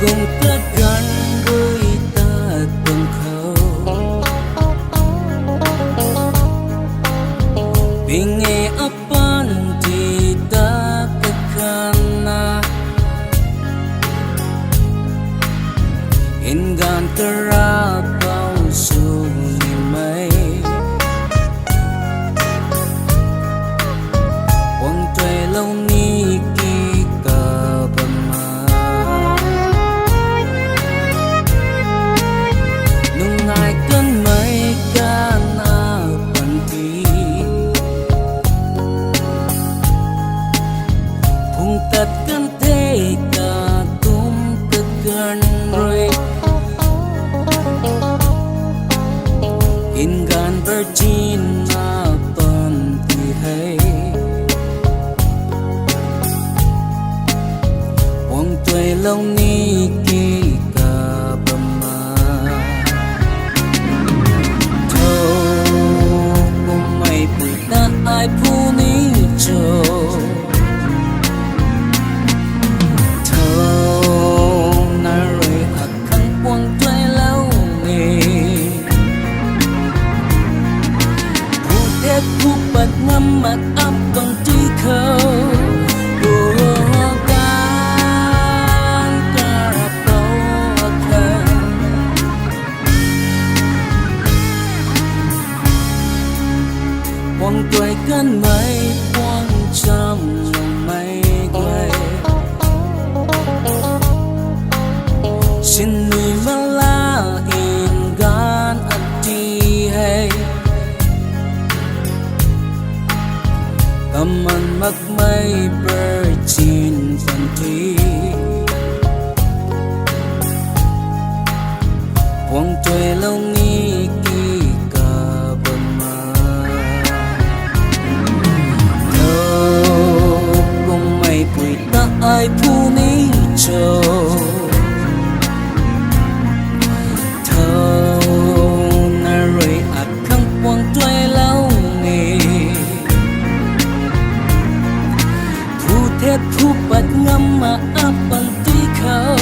cùng tất gắn với ta từng khâu vì nghe apan thì ta kekana ingan kerapau sunyi mai wang tuai lâu ni ki ka bama nung ngai cơn mây ca na pan ti phung tất cơn thế ca tum tất cơn rồi ingan virgin na pan ti hay wang tuai lâu ni ki ka bama thâu cùng mày bụi ta ai phu ni cho thâu na rồi hạt khăn quăng tuai lâu ni phu tết phu bật ngâm mặt áp còn tí khâu quăng tuai cơn mây quăng trăm lòng mây quay xin nuôi mala in gan ati hay aman mak mây bercin fanti quăng tuai lâu ni ki ka bama bụi ta ai phu ni cho thâu na rồi ắt khăng quăng tuai lâu ni phu thét phu bật ngâm mà áp bằng tí khâu